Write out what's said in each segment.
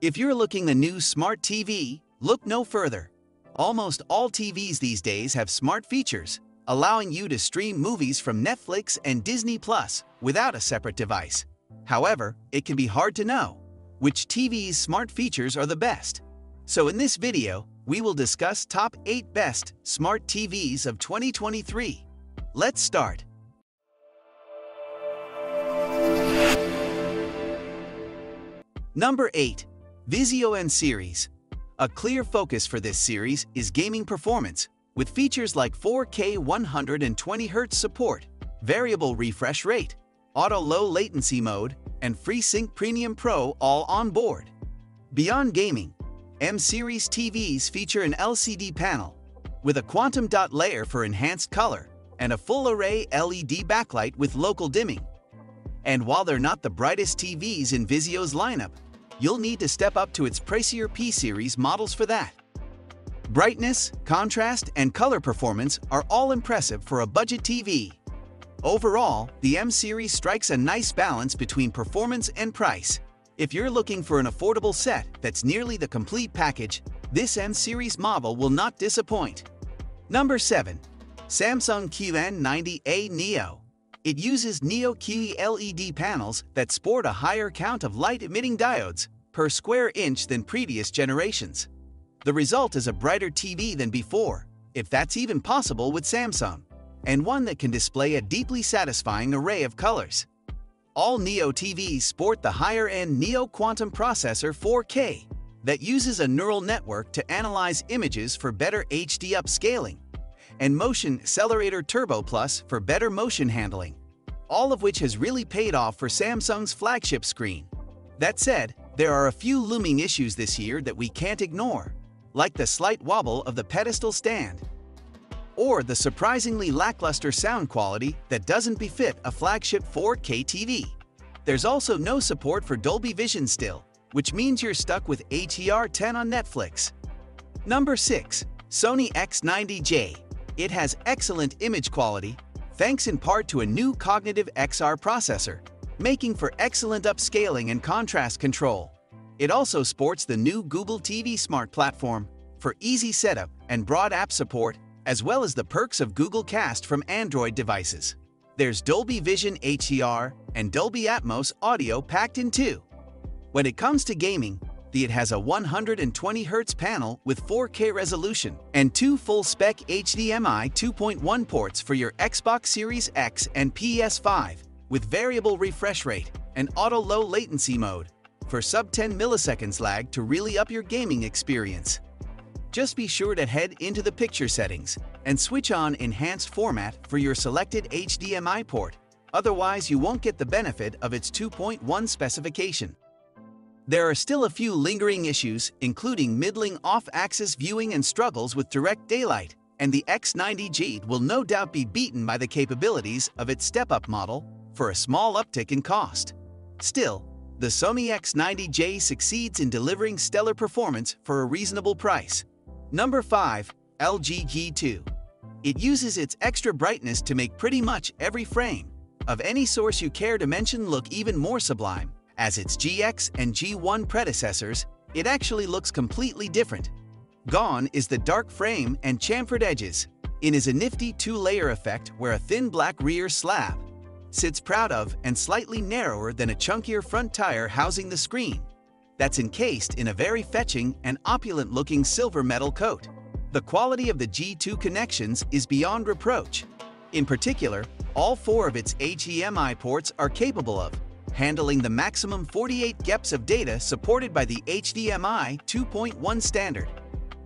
If you're looking the new Smart TV, look no further. Almost all TVs these days have smart features, allowing you to stream movies from Netflix and Disney Plus without a separate device. However, it can be hard to know which TV's smart features are the best. So in this video, we will discuss top 8 best smart TVs of 2023. Let's start. Number 8. Vizio N Series. A clear focus for this series is gaming performance, with features like 4K 120Hz support, variable refresh rate, auto low latency mode, and FreeSync Premium Pro all on board. Beyond gaming, M-Series TVs feature an LCD panel with a quantum dot layer for enhanced color and a full-array LED backlight with local dimming. And while they're not the brightest TVs in Vizio's lineup, you'll need to step up to its pricier P-Series models for that. Brightness, contrast, and color performance are all impressive for a budget TV. Overall, the M-Series strikes a nice balance between performance and price. If you're looking for an affordable set that's nearly the complete package, this M-Series model will not disappoint. Number 7. Samsung QN90A Neo. It uses Neo QLED panels that sport a higher count of light-emitting diodes per square inch than previous generations. The result is a brighter TV than before, if that's even possible with Samsung, and one that can display a deeply satisfying array of colors. All Neo TVs sport the higher-end Neo Quantum Processor 4K that uses a neural network to analyze images for better HD upscaling, and Motion Accelerator Turbo Plus for better motion handling, all of which has really paid off for Samsung's flagship screen. That said, there are a few looming issues this year that we can't ignore, like the slight wobble of the pedestal stand, or the surprisingly lackluster sound quality that doesn't befit a flagship 4K TV. There's also no support for Dolby Vision still, which means you're stuck with HDR10 on Netflix. Number 6. Sony X90J. It has excellent image quality, thanks in part to a new cognitive XR processor, making for excellent upscaling and contrast control. It also sports the new Google TV Smart platform for easy setup and broad app support, as well as the perks of Google Cast from Android devices. There's Dolby Vision HDR and Dolby Atmos audio packed in two. When it comes to gaming, it has a 120Hz panel with 4K resolution and 2 full-spec HDMI 2.1 ports for your Xbox Series X and PS5, with variable refresh rate and auto low latency mode for sub-10 milliseconds lag to really up your gaming experience. Just be sure to head into the picture settings and switch on enhanced format for your selected HDMI port, otherwise you won't get the benefit of its 2.1 specification. There are still a few lingering issues, including middling off-axis viewing and struggles with direct daylight, and the X90J will no doubt be beaten by the capabilities of its step-up model for a small uptick in cost. Still, the Sony X90J succeeds in delivering stellar performance for a reasonable price. Number 5. LG G2. It uses its extra brightness to make pretty much every frame of any source you care to mention look even more sublime. As its GX and G1 predecessors, it actually looks completely different. Gone is the dark frame and chamfered edges. It is a nifty 2-layer effect where a thin black rear slab sits proud of and slightly narrower than a chunkier front tire housing the screen that's encased in a very fetching and opulent-looking silver metal coat. The quality of the G2 connections is beyond reproach. In particular, all 4 of its HDMI ports are capable of handling the maximum 48 GBs of data supported by the HDMI 2.1 standard.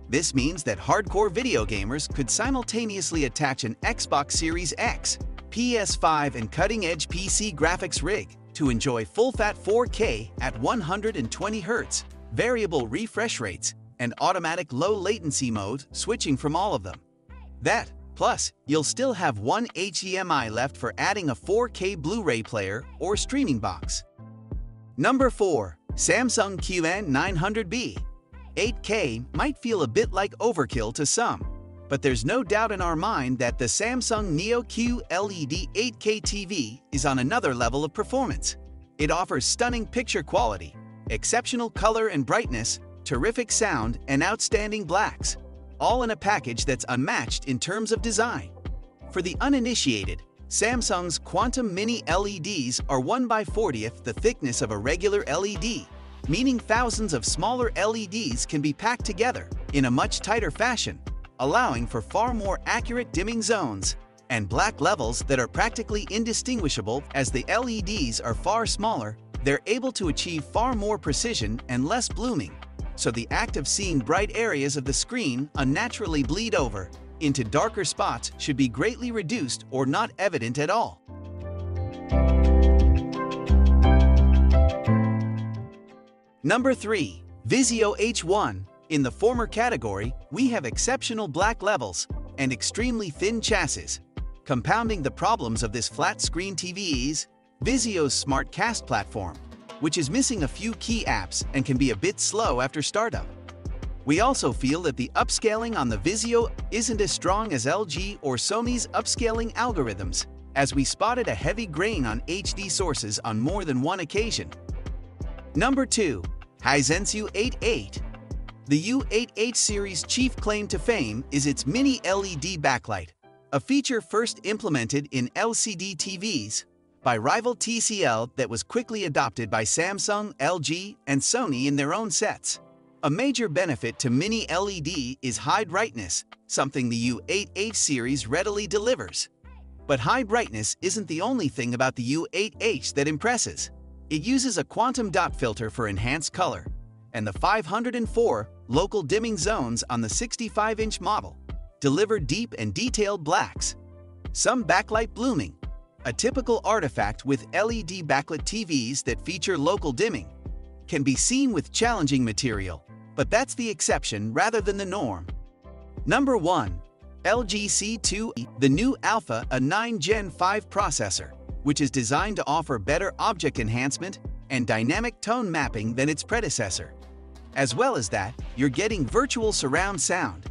This means that hardcore video gamers could simultaneously attach an Xbox Series X, PS5 and cutting-edge PC graphics rig to enjoy full-fat 4K at 120Hz, variable refresh rates, and automatic low-latency mode switching from all of them. Plus, you'll still have one HDMI left for adding a 4K Blu-ray player or streaming box. Number 4. Samsung QN900B. 8K might feel a bit like overkill to some, but there's no doubt in our mind that the Samsung Neo QLED 8K TV is on another level of performance. It offers stunning picture quality, exceptional color and brightness, terrific sound, and outstanding blacks, all in a package that's unmatched in terms of design. For the uninitiated, Samsung's Quantum Mini LEDs are 1/40th the thickness of a regular LED, meaning thousands of smaller LEDs can be packed together in a much tighter fashion, allowing for far more accurate dimming zones and black levels that are practically indistinguishable. As the LEDs are far smaller, they're able to achieve far more precision and less blooming, so the act of seeing bright areas of the screen unnaturally bleed over into darker spots should be greatly reduced or not evident at all. Number 3. Vizio H1. In the former category, we have exceptional black levels and extremely thin chassis. Compounding the problems of this flat-screen TV is Vizio's Smart Cast platform, which is missing a few key apps and can be a bit slow after startup. We also feel that the upscaling on the Vizio isn't as strong as LG or Sony's upscaling algorithms, as we spotted a heavy grain on HD sources on more than one occasion. Number 2. Hisense U88. The U88 series' chief claim to fame is its mini LED backlight, a feature first implemented in LCD TVs by rival TCL that was quickly adopted by Samsung, LG, and Sony in their own sets. A major benefit to mini LED is high brightness, something the U88 series readily delivers. But high brightness isn't the only thing about the U88H that impresses. It uses a quantum dot filter for enhanced color, and the 504 local dimming zones on the 65-inch model deliver deep and detailed blacks. Some backlight blooming, a typical artifact with LED backlit TVs that feature local dimming, can be seen with challenging material, but that's the exception rather than the norm. Number 1. LG C2. The new Alpha, a 9 Gen 5 processor, which is designed to offer better object enhancement and dynamic tone mapping than its predecessor. As well as that, you're getting virtual surround sound.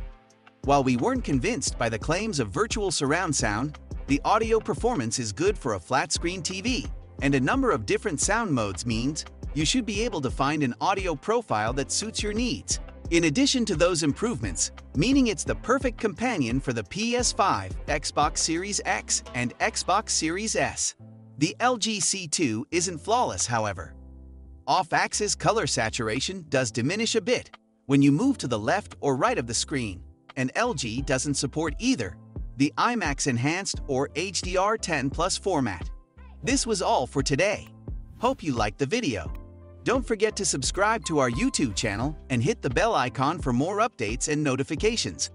While we weren't convinced by the claims of virtual surround sound, the audio performance is good for a flat-screen TV, and a number of different sound modes means you should be able to find an audio profile that suits your needs. In addition to those improvements, meaning it's the perfect companion for the PS5, Xbox Series X, and Xbox Series S. The LG C2 isn't flawless, however. Off-axis color saturation does diminish a bit when you move to the left or right of the screen, and LG doesn't support either the IMAX Enhanced or HDR10 Plus format. This was all for today. Hope you liked the video. Don't forget to subscribe to our YouTube channel and hit the bell icon for more updates and notifications.